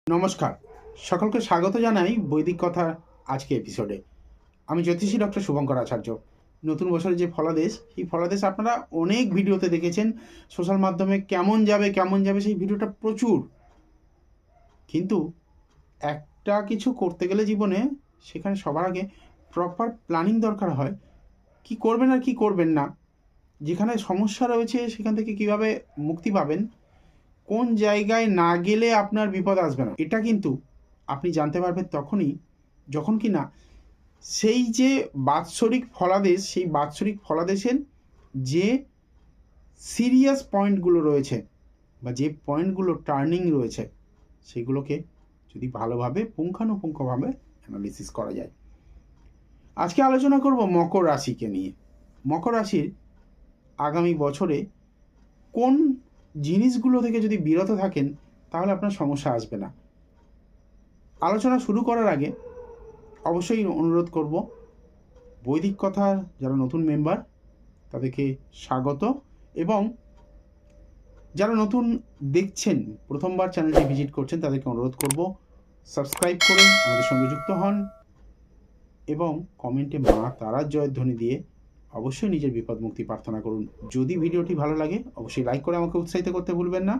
নমস্কার, সকলকে স্বাগত জানাই বৈদিক কথা আজকে এপিসোডে। আমি জ্যোতিষী ডক্টর শুভঙ্কর আচার্য। নতুন বছরের যে ফলাদেশ, সেই ফলাদেশ আপনারা অনেক ভিডিওতে দেখেছেন, সোশ্যাল মাধ্যমে কেমন যাবে সেই ভিডিওটা প্রচুর। কিন্তু একটা কিছু করতে গেলে জীবনে সেখানে সবার আগে প্রপার প্ল্যানিং দরকার হয়। কি করবেন আর কি করবেন না, যেখানে সমস্যা রয়েছে সেখান থেকে কিভাবে মুক্তি পাবেন, কোন জায়গায় না গেলে আপনার বিপদ আসবে না, এটা কিন্তু আপনি জানতে পারবেন তখনই যখন কি না সেই যে বাৎসরিক ফলাদেশ, সেই বাৎসরিক ফলাদেশের যে সিরিয়াস পয়েন্টগুলো রয়েছে বা যে পয়েন্টগুলো টার্নিং রয়েছে সেগুলোকে যদি ভালোভাবে পুঙ্খানুপুঙ্খভাবে অ্যানালিসিস করা যায়। আজকে আলোচনা করব মকর রাশিকে নিয়ে। মকর রাশির আগামী বছরে কোন জিনিসগুলো থেকে যদি বিরত থাকেন তাহলে আপনার সমস্যা আসবে না। আলোচনা শুরু করার আগে অবশ্যই অনুরোধ করব, বৈদিক কথা যারা নতুন মেম্বার তাদেরকে স্বাগত, এবং যারা নতুন দেখছেন, প্রথমবার চ্যানেলটি ভিজিট করছেন, তাদেরকে অনুরোধ করব সাবস্ক্রাইব করে আমাদের সঙ্গে যুক্ত হন এবং কমেন্টে মা তারার জয়ধ্বনি দিয়ে অবশ্যই নিজের বিপদ মুক্তি প্রার্থনা করুন। যদি ভিডিওটি ভালো লাগে অবশ্যই লাইক করে আমাকে উৎসাহিত করতে ভুলবেন না।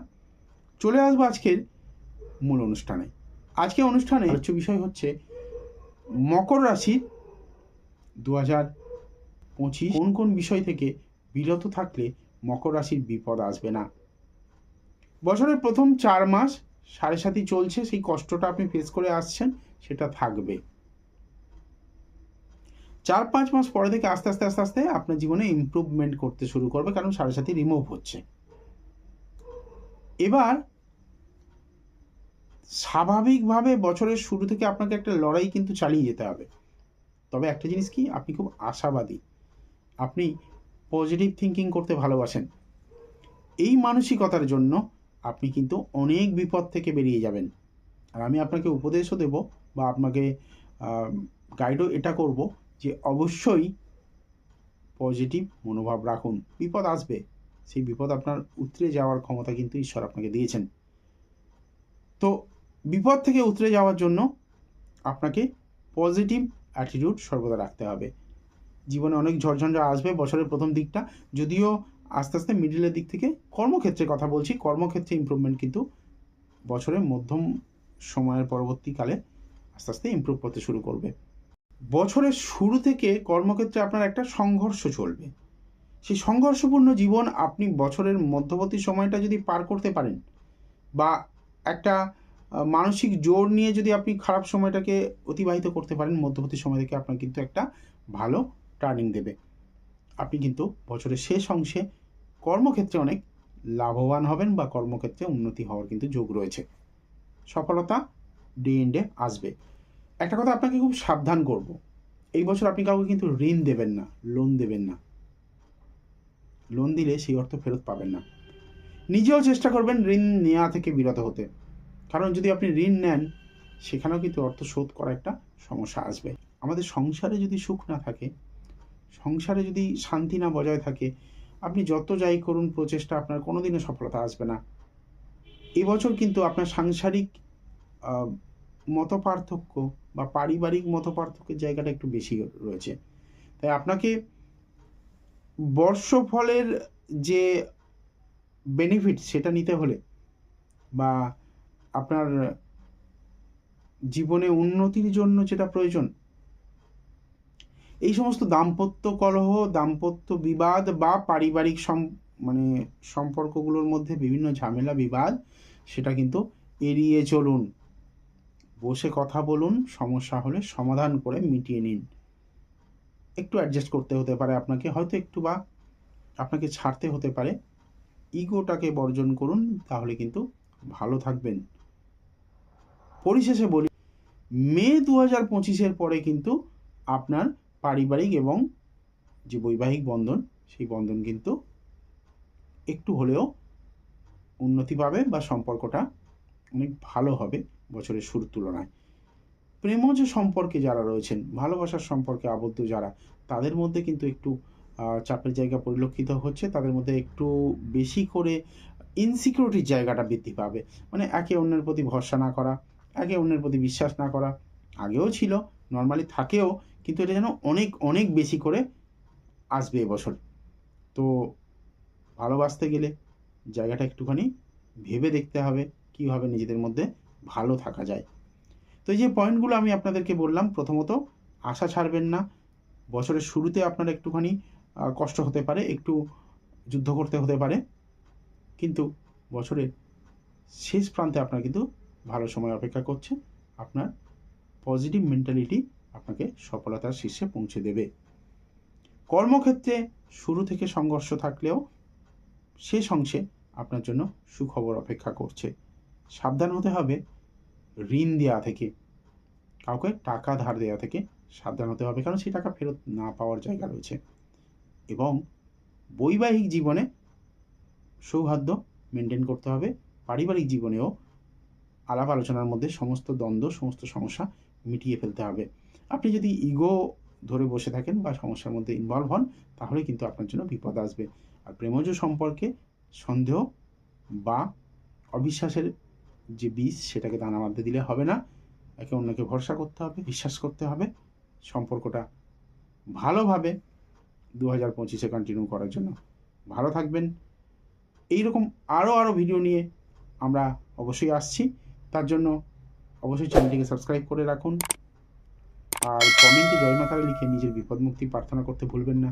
চলে আসবো আজকের মূল অনুষ্ঠানে। আজকে অনুষ্ঠানে আলোচ্য বিষয় হচ্ছে মকর রাশির 2025 কোন কোন বিষয় থেকে বিরত থাকলে মকর রাশির বিপদ আসবে না। বছরের প্রথম 4 মাস সাড়ে সাথী চলছে, সেই কষ্টটা আপনি ফেস করে আসছেন, সেটা থাকবে। 4-5 মাস পরে থেকে আস্তে আস্তে আপনার জীবনে ইমপ্রুভমেন্ট করতে শুরু করবে, কারণ সাড়ে সাথী রিমুভ হচ্ছে। এবার স্বাভাবিকভাবে বছরের শুরু থেকে আপনাকে একটা লড়াই কিন্তু চালিয়ে যেতে হবে। তবে একটা জিনিস কি, আপনি খুব আশাবাদী, আপনি পজিটিভ থিঙ্কিং করতে ভালোবাসেন। এই মানসিকতার জন্য আপনি কিন্তু অনেক বিপদ থেকে বেরিয়ে যাবেন। আর আমি আপনাকে উপদেশও দেব বা আপনাকে গাইডও এটা করব যে অবশ্যই পজিটিভ মনোভাব রাখুন। বিপদ আসবে, সেই বিপদ আপনার উতরে যাওয়ার ক্ষমতা কিন্তু ঈশ্বর আপনাকে দিয়েছেন। তো বিপদ থেকে উতরে যাওয়ার জন্য আপনাকে পজিটিভ অ্যাটিটিউড সর্বদা রাখতে হবে। জীবনে অনেক ঝড়ঝঞ্ঝা আসবে বছরের প্রথম দিকটা, যদিও আস্তে আস্তে মিডিলের দিক থেকে কর্মক্ষেত্রে কথা বলছি, কর্মক্ষেত্রে ইমপ্রুভমেন্ট কিন্তু বছরের মধ্যম সময়ের পরবর্তীকালে আস্তে আস্তে ইমপ্রুভ করতে শুরু করবে। বছরের শুরু থেকে কর্মক্ষেত্রে আপনার একটা সংঘর্ষ চলবে। সেই সংঘর্ষপূর্ণ জীবন আপনি বছরের মধ্যবর্তী সময়টা যদি পার করতে পারেন, বা একটা মানসিক জোর নিয়ে যদি আপনি খারাপ সময়টাকে অতিবাহিত করতে পারেন, মধ্যবর্তী সময় থেকে আপনার কিন্তু একটা ভালো টার্নিং দেবে। আপনি কিন্তু বছরের শেষ অংশে কর্মক্ষেত্রে অনেক লাভবান হবেন বা কর্মক্ষেত্রে উন্নতি হওয়ার কিন্তু যোগ রয়েছে। সফলতা ডে এন্ডে আসবে। একটা কথা আপনাকে খুব সাবধান করব, এই বছর আপনি কাউকে কিন্তু ঋণ দেবেন না, লোন দেবেন না। লোন দিলে সেই অর্থ ফেরত পাবেন না। নিজেও চেষ্টা করবেন ঋণ নেওয়া থেকে বিরত হতে, কারণ যদি আপনি ঋণ নেন সেখানেও কিন্তু অর্থ শোধ করা একটা সমস্যা আসবে। আমাদের সংসারে যদি সুখ না থাকে, সংসারে যদি শান্তি না বজায় থাকে, আপনি যত যাই করুন প্রচেষ্টা, আপনার কোনোদিনও সফলতা আসবে না। এবছর কিন্তু আপনার সাংসারিক মতপার্থক্য বা পারিবারিক মতপার্থক্যের জায়গাটা একটু বেশি রয়েছে। তাই আপনাকে বর্ষফলের যে বেনিফিট সেটা নিতে হলে, বা আপনার জীবনে উন্নতির জন্য যেটা প্রয়োজন, এই সমস্ত দাম্পত্য কলহ, দাম্পত্য বিবাদ বা পারিবারিক সম্পর্কগুলোর মধ্যে বিভিন্ন ঝামেলা বিবাদ, সেটা কিন্তু এড়িয়ে চলুন। বসে কথা বলুন, সমস্যা হলে সমাধান করে মিটিয়ে নিন। একটু অ্যাডজাস্ট করতে হতে পারে আপনাকে, হয়তো একটু বা আপনাকে ছাড়তে হতে পারে। ইগোটাকে বর্জন করুন, তাহলে কিন্তু ভালো থাকবেন। পরিশেষে বলি, মে 2025-এর পরে কিন্তু আপনার পারিবারিক এবং যে বৈবাহিক বন্ধন, সেই বন্ধন কিন্তু একটু হলেও উন্নতি পাবে বা সম্পর্কটা অনেক ভালো হবে বছরের শুরুর তুলনায়। প্রেমজ সম্পর্কে যারা রয়েছেন, ভালোবাসার সম্পর্কে আবদ্ধ যারা, তাদের মধ্যে কিন্তু একটু চাপের জায়গা পরিলক্ষিত হচ্ছে। তাদের মধ্যে একটু বেশি করে ইনসিকিউরিটির জায়গাটা বৃদ্ধি পাবে, মানে একে অন্যের প্রতি ভরসা না করা, একে অন্যের প্রতি বিশ্বাস না করা, আগেও ছিল, নর্মালি থাকেও, কিন্তু এটা যেন অনেক অনেক বেশি করে আসবে এবছর। তো ভালোবাসতে গেলে জায়গাটা একটুখানি ভেবে দেখতে হবে কীভাবে নিজেদের মধ্যে ভালো থাকা যায়। তো এই যে পয়েন্টগুলো আমি আপনাদেরকে বললাম, প্রথমত আশা ছাড়বেন না। বছরের শুরুতে আপনার একটুখানি কষ্ট হতে পারে, একটু যুদ্ধ করতে হতে পারে, কিন্তু বছরের শেষ প্রান্তে আপনার কিন্তু ভালো সময় অপেক্ষা করছে। আপনার পজিটিভ মেন্টালিটি আপনাকে সফলতার শীর্ষে পৌঁছে দেবে। কর্মক্ষেত্রে শুরু থেকে সংঘর্ষ থাকলেও শেষ অংশে আপনার জন্য সুখবর অপেক্ষা করছে। সাবধান হতে হবে ঋণ দেওয়া থেকে, কাউকে টাকা ধার দেওয়া থেকে সাবধান হতে হবে, কারণ সেই টাকা ফেরত না পাওয়ার জায়গা রয়েছে। এবং বৈবাহিক জীবনে সৌহার্দ্য মেনটেন করতে হবে। পারিবারিক জীবনেও আলাপ আলোচনার মধ্যে সমস্ত দ্বন্দ্ব, সমস্ত সমস্যা মিটিয়ে ফেলতে হবে। আপনি যদি ইগো ধরে বসে থাকেন বা সমস্যার মধ্যে ইনভলভ হন, তাহলে কিন্তু আপনার জন্য বিপদ আসবে। আর প্রেমজ সম্পর্কে সন্দেহ বা অবিশ্বাসের যে বীজ, সেটাকে দানা বাঁধতে দিলে হবে না। একে অন্যকে ভরসা করতে হবে, বিশ্বাস করতে হবে। সম্পর্কটা ভালোভাবে 2025-এ কন্টিনিউ করার জন্য। ভালো থাকবেন। এইরকম আরও ভিডিও নিয়ে আমরা অবশ্যই আসছি। তার জন্য অবশ্যই চ্যানেলটিকে সাবস্ক্রাইব করে রাখুন। আর কমেন্টে জয় মা তারা লিখে নিজের বিপদ মুক্তি প্রার্থনা করতে ভুলবেন না।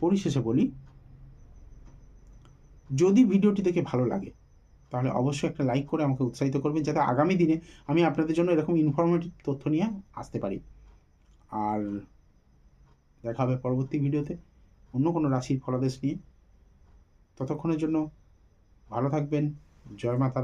পরিশেষে বলি, যদি ভিডিওটি দেখে ভালো লাগে তাহলে অবশ্যই একটা লাইক করে আমাকে উৎসাহিত করবেন, যাতে আগামী দিনে আমি আপনাদের জন্য এরকম ইনফরমেটিভ তথ্য নিয়ে আসতে পারি। আর দেখা হবে পরবর্তী ভিডিওতে অন্য কোনো রাশির ফলাদেশ নিয়ে। ততক্ষণের জন্য ভালো থাকবেন। জয় মা তারা।